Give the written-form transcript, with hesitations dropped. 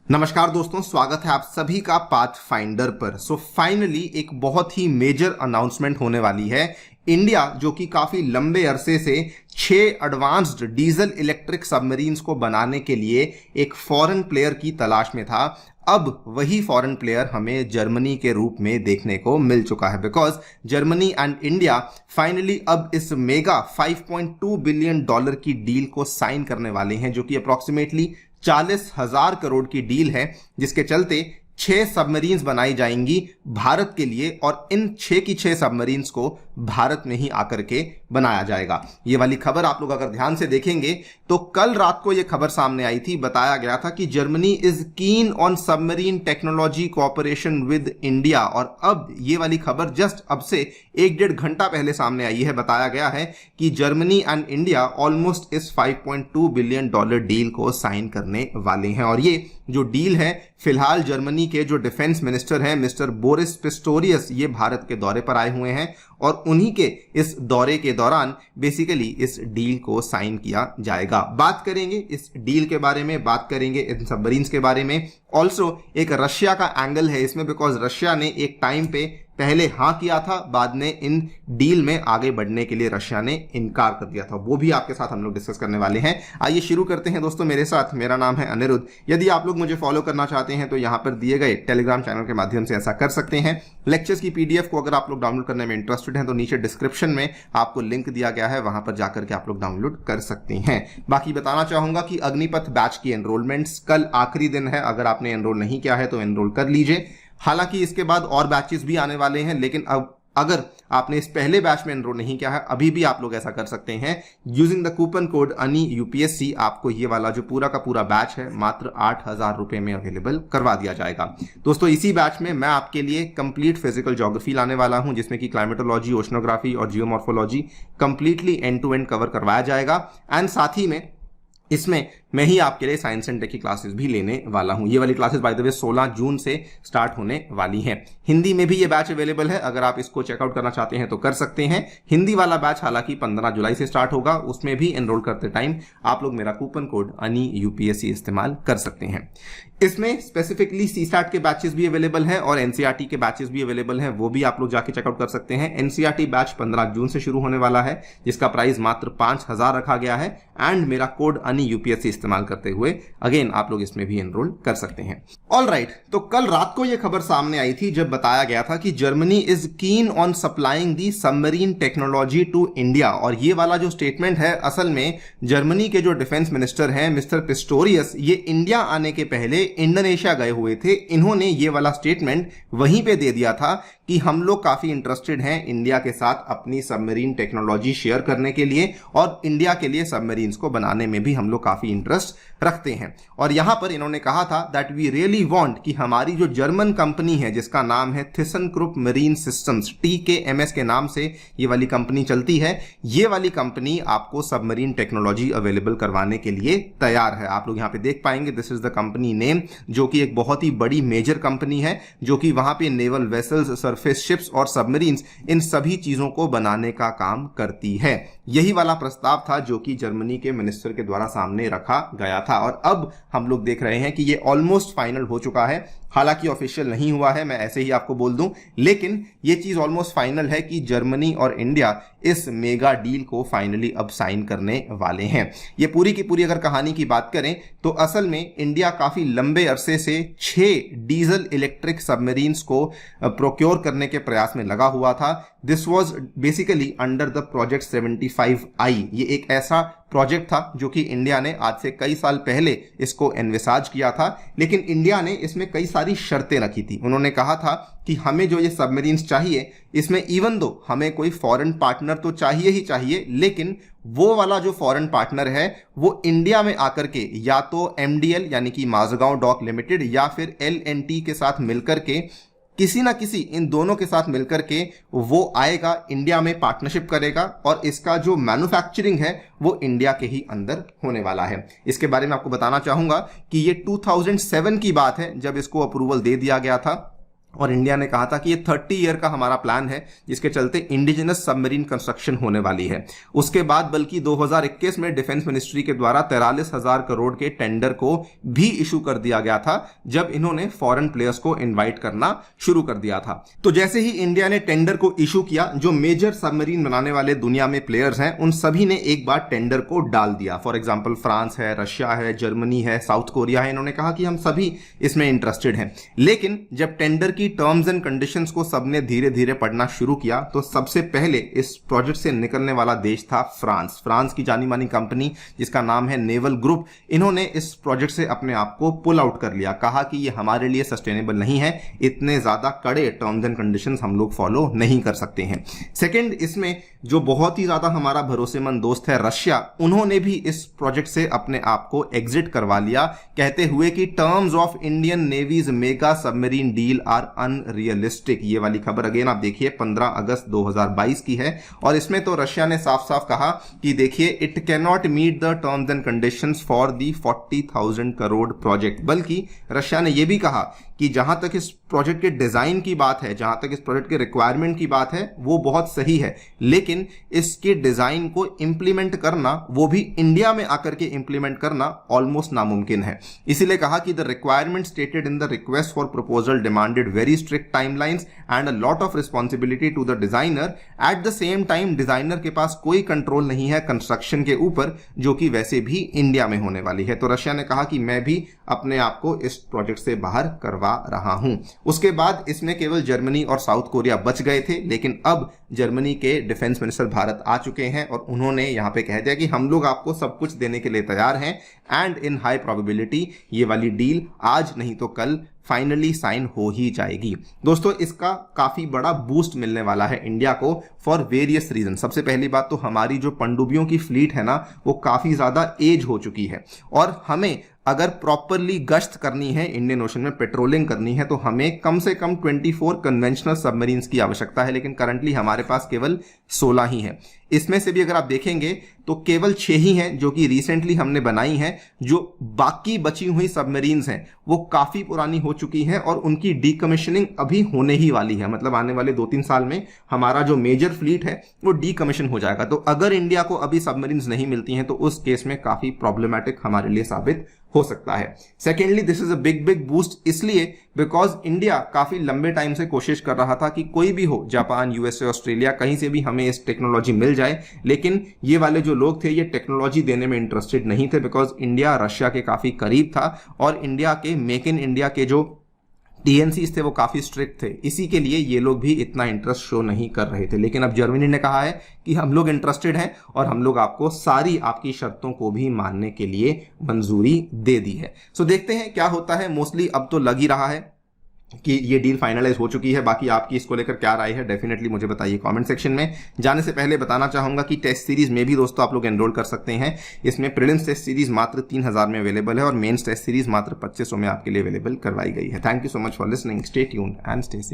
नमस्कार दोस्तों, स्वागत है आप सभी का पाथ फाइंडर पर। फाइनली एक बहुत ही मेजर अनाउंसमेंट होने वाली है। इंडिया जो कि काफी लंबे अरसे से 6 एडवांस्ड डीजल इलेक्ट्रिक सबमरीन्स को बनाने के लिए एक फॉरेन प्लेयर की तलाश में था, अब वही फॉरेन प्लेयर हमें जर्मनी के रूप में देखने को मिल चुका है। Because Germany and India finally अब इस मेगा $5.2 बिलियन की डील को साइन करने वाले हैं, जो कि अप्रोक्सीमेटली 40,000 करोड़ की डील है, जिसके चलते 6 सबमरीन्स बनाई जाएंगी भारत के लिए, और इन 6 की 6 सबमरीन्स को भारत में ही आकर के बनाया जाएगा। ये वाली खबर आप लोग अगर ध्यान से देखेंगे तो कल रात को ये खबर सामने आई थी। बताया गया था कि Germany is keen on submarine technology cooperation with India, और अब ये वाली खबर जस्ट अब से 1-1.5 घंटा पहले सामने आई है। बताया गया है कि जर्मनी एंड इंडिया ऑलमोस्ट इस $5.2 बिलियन डील को साइन करने वाले हैं। और ये जो डील है, फिलहाल जर्मनी के जो डिफेंस मिनिस्टर हैं मिस्टर बोरिस पिस्टोरियस, ये भारत के दौरे पर आए हुए हैं, और उन्हीं के इस दौरे के दौरान बेसिकली इस डील को साइन किया जाएगा। बात करेंगे इस डील के बारे में, बात करेंगे इन सबमरीन्स के बारे में। ऑल्सो एक रशिया का एंगल है इसमें, बिकॉज रशिया ने एक टाइम पे पहले हाँ किया था, बाद में इन डील में आगे बढ़ने के लिए रशिया ने इनकार कर दिया था। वो भी आपके साथ हम लोग डिस्कस करने वाले हैं। आइए शुरू करते हैं दोस्तों मेरे साथ। मेरा नाम है अनिरुद्ध। यदि आप लोग मुझे फॉलो करना चाहते हैं तो यहाँ पर दिए गए टेलीग्राम चैनल के माध्यम से ऐसा कर सकते हैं। लेक्चर्स की पीडीएफ को अगर आप लोग डाउनलोड करने में इंटरेस्टेड हैं तो नीचे डिस्क्रिप्शन में आपको लिंक दिया गया है, वहां पर जाकर के आप लोग डाउनलोड कर सकते हैं। बाकी बताना चाहूंगा कि अग्निपथ बैच की एनरोलमेंट्स कल आखिरी दिन है। अगर आपने एनरोल नहीं किया है तो एनरोल कर लीजिए। हालांकि इसके बाद और बैचेस भी आने वाले हैं, लेकिन अब अगर आपने इस पहले बैच में एनरोल नहीं किया है, अभी भी आप लोग ऐसा कर सकते हैं। यूजिंग द कूपन कोड अनी यूपीएससी आपको ये वाला जो पूरा का पूरा बैच है मात्र 8,000 रुपए में अवेलेबल करवा दिया जाएगा। दोस्तों इसी बैच में मैं आपके लिए कंप्लीट फिजिकल ज्योग्राफी लाने वाला हूं, जिसमें कि क्लाइमेटोलॉजी, ओशनोग्राफी और geomorphology completely end to end cover करवाया जाएगा। एंड साथ ही में इसमें मैं ही आपके लिए साइंस एंड टेक की क्लासेस भी लेने वाला हूं। ये वाली क्लासेस बाय द वे 16 जून से स्टार्ट होने वाली हैं। हिंदी में भी ये बैच अवेलेबल है, अगर आप इसको चेकआउट करना चाहते हैं तो कर सकते हैं। हिंदी वाला बैच हालांकि 15 जुलाई से स्टार्ट होगा, उसमें भी एनरोल करते टाइम आप लोग मेरा कूपन कोड अनी यूपीएससी इस्तेमाल कर सकते हैं। इसमें स्पेसिफिकली सीसैट के बैचेस भी अवेलेबल हैं और एनसीईआरटी के बैचेस भी अवेलेबल हैं, वो भी आप लोग जाके चेकआउट कर सकते हैं। एनसीईआरटी बैच 15 जून से शुरू होने वाला है, जिसका प्राइस मात्र 5,000 रखा गया है, एंड मेरा कोड अनी यूपीएससी इस्तेमाल करते हुए अगेन आप लोग इसमें भी एनरोल कर सकते हैं। ऑल राइट, तो कल रात को यह खबर सामने आई थी जब बताया गया था कि Germany is keen on supplying the submarine technology to India. और ये वाला जो स्टेटमेंट है, असल में जर्मनी के जो डिफेंस मिनिस्टर हैं मिस्टर पिस्टोरियस, ये इंडिया आने के पहले इंडोनेशिया गए हुए थे। इन्होंने ये वाला स्टेटमेंट वहीं पे दे दिया था कि हम लोग काफी इंटरेस्टेड हैं इंडिया के साथ अपनी सबमरीन टेक्नोलॉजी शेयर करने के लिए, और इंडिया के लिए सबमरीन्स को बनाने में भी हम लोग काफी इंटरेस्ट रखते हैं। और यहां पर इन्होंने कहा था दैट वी रियली वांट कि हमारी जो जर्मन कंपनी है जिसका नाम है थिसनक्रुप मरीन सिस्टम्स, TKMS के नाम से ये वाली कंपनी चलती है, ये वाली कंपनी आपको सबमरीन टेक्नोलॉजी अवेलेबल करवाने के लिए तैयार है। आप लोग यहां पे देख पाएंगे, this is the company name, जो कि एक बहुत ही बड़ी मेजर कंपनी है, जो कि वहां पे नेवल वेसल्स, सरफेस शिप्स और सबमरीन्स, इन सभी चीजों को बनाने का काम करती है। यही वाला प्रस्ताव था जो कि जर्मनी के मिनिस्टर के द्वारा सामने रखा गया था, और अब हम लोग देख रहे हैं कि ये ऑलमोस्ट फाइनल हो चुका है। हालांकि ऑफिशियल नहीं हुआ है, मैं ऐसे ही आपको बोल दूं, लेकिन ये चीज ऑलमोस्ट फाइनल है कि जर्मनी और इंडिया इस मेगा डील को फाइनली अब साइन करने वाले हैं। ये पूरी की पूरी अगर कहानी की बात करें तो असल में इंडिया काफी लंबे अरसे से 6 डीजल इलेक्ट्रिक सबमरीन्स को प्रोक्योर करने के प्रयास में लगा हुआ था। This was basically under the project 75I। ये एक ऐसा प्रोजेक्ट था जो कि इंडिया ने आज से कई साल पहले इसको एनविसाज किया था, लेकिन इंडिया ने इसमें कई सारी शर्तें रखी थी। उन्होंने कहा था कि हमें जो ये सबमरीन्स चाहिए, इसमें इवन दो हमें कोई फॉरेन पार्टनर तो चाहिए ही चाहिए, लेकिन वो वाला जो फॉरेन पार्टनर है वो इंडिया में आकर के या तो MDL यानी कि माझगांव डॉक लिमिटेड या फिर LNT के साथ मिलकर के, किसी ना किसी इन दोनों के साथ मिलकर के वो आएगा, इंडिया में पार्टनरशिप करेगा, और इसका जो मैन्युफैक्चरिंग है वो इंडिया के ही अंदर होने वाला है। इसके बारे में आपको बताना चाहूंगा कि ये 2007 की बात है जब इसको अप्रूवल दे दिया गया था, और इंडिया ने कहा था कि ये 30 ईयर का हमारा प्लान है जिसके चलते इंडिजिनस सबमरीन कंस्ट्रक्शन होने वाली है। उसके बाद बल्कि 2021 में डिफेंस मिनिस्ट्री के द्वारा 43,000 करोड़ के टेंडर को भी इशू कर दिया गया था जब इन्होंने फॉरेन प्लेयर्स को इन्वाइट करना शुरू कर दिया था। तो जैसे ही इंडिया ने टेंडर को इशू किया, जो मेजर सबमरीन बनाने वाले दुनिया में प्लेयर्स हैं उन सभी ने एक बार टेंडर को डाल दिया। फॉर एग्जाम्पल फ्रांस है, रशिया है, जर्मनी है, साउथ कोरिया है, इन्होंने कहा कि हम सभी इसमें इंटरेस्टेड हैं। लेकिन जब टेंडर की टर्म्स एंड कंडीशंस को सबने धीरे धीरे पढ़ना शुरू किया तो सबसे पहले इस प्रोजेक्ट से निकलने वाला देश था फ्रांस। फ्रांस की जानी मानी कंपनी जिसका नाम है नेवल ग्रुप, इन्होंने इस प्रोजेक्ट से अपने आप को पुल आउट कर लिया। कहा कि ये हमारे लिए सस्टेनेबल नहीं है, इतने ज्यादा कड़े टर्म्स एंड कंडीशंस हम लोग फॉलो नहीं कर सकते हैं। सेकेंड, इसमें जो बहुत ही ज्यादा हमारा भरोसेमंद दोस्त है रशिया, उन्होंने भी इस प्रोजेक्ट से अपने आप को एग्जिट करवा लिया, कहते हुए कि terms of Indian navy's mega submarine deal are unrealistic. ये वाली खबर अगेन आप देखिए 15 अगस्त 2022 की है और इसमें तो रशिया ने साफ साफ कहा कि देखिए it cannot meet the terms and conditions for the 40,000 crore project. बल्कि रशिया ने यह भी कहा कि जहां तक इस प्रोजेक्ट के डिजाइन की बात है, जहां तक इस प्रोजेक्ट के रिक्वायरमेंट की बात है, वो बहुत सही है, लेकिन इसके डिजाइन को इंप्लीमेंट करना, वो भी इंडिया में आकर के इंप्लीमेंट करना ऑलमोस्ट नामुमकिन है। इसीलिए कहा कि the requirement stated in the request for proposal demanded very strict timelines and a lot of responsibility to the designer. At the same time designer के पास कोई कंट्रोल नहीं है कंस्ट्रक्शन के ऊपर, जो कि वैसे भी इंडिया में होने वाली है। तो रशिया ने कहा कि मैं भी अपने आप को इस प्रोजेक्ट से बाहर करवा रहा हूं। उसके बाद इसमें केवल जर्मनी और साउथ कोरिया बच गए थे, लेकिन अब जर्मनी के डिफेंस मिनिस्टर भारत आ चुके हैं और उन्होंने यहां पे कह दिया कि हम लोग आपको सब कुछ देने के लिए तैयार हैं एंड इन हाई प्रोबेबिलिटी ये वाली डील आज नहीं तो कल फाइनली साइन हो ही जाएगी। दोस्तों, इसका काफी बड़ा बूस्ट मिलने वाला है इंडिया को फॉर वेरियस रीजन। सबसे पहली बात तो हमारी जो पनडुब्बियों की फ्लीट है ना, वो काफी ज्यादा एज हो चुकी है और हमें अगर प्रॉपरली गश्त करनी है, इंडियन ओशन में पेट्रोलिंग करनी है, तो हमें कम से कम 24 कन्वेंशनल सबमरीन्स की आवश्यकता है, लेकिन करंटली हमारे पास केवल 16 ही है। इसमें से भी अगर आप देखेंगे तो केवल 6 ही हैं जो कि रिसेंटली हमने बनाई हैं। जो बाकी बची हुई सबमरीन्स हैं वो काफी पुरानी हो चुकी हैं और उनकी डीकमीशनिंग अभी होने ही वाली है। मतलब आने वाले 2-3 साल में हमारा जो मेजर फ्लीट है वो डीकमीशन हो जाएगा। तो अगर इंडिया को अभी सबमरीन्स नहीं मिलती हैं तो उस केस में काफी प्रॉब्लमैटिक हमारे लिए साबित हो सकता है। Secondly, this is a big boost इसलिए बिकॉज इंडिया काफी लंबे टाइम से कोशिश कर रहा था कि कोई भी हो, जापान, यूएसए, ऑस्ट्रेलिया, कहीं से भी हमें इस टेक्नोलॉजी मिल जाए, लेकिन ये वाले जो लोग थे ये टेक्नोलॉजी देने में इंटरेस्टेड नहीं थे बिकॉज इंडिया रशिया के काफी करीब था और इंडिया के मेक इन इंडिया के जो टीएनसीज थे वो काफी स्ट्रिक्ट थे। इसी के लिए ये लोग भी इतना इंटरेस्ट शो नहीं कर रहे थे। लेकिन अब जर्मनी ने कहा है कि हम लोग इंटरेस्टेड हैं और हम लोग आपको सारी आपकी शर्तों को भी मानने के लिए मंजूरी दे दी है। सो देखते हैं क्या होता है। मोस्टली अब तो लग ही रहा है कि ये डील फाइनलाइज हो चुकी है। बाकी आपकी इसको लेकर क्या राय है डेफिनेटली मुझे बताइए कमेंट सेक्शन में। जाने से पहले बताना चाहूंगा कि टेस्ट सीरीज में भी दोस्तों आप लोग एनरोल कर सकते हैं। इसमें प्रीलिम्स टेस्ट सीरीज मात्र 3,000 में अवेलेबल है और मेंस टेस्ट सीरीज मात्र 2500 में आपके लिए अवेलेबल करवाई गई है। Thank you so much for listening. Stay tuned and stay safe.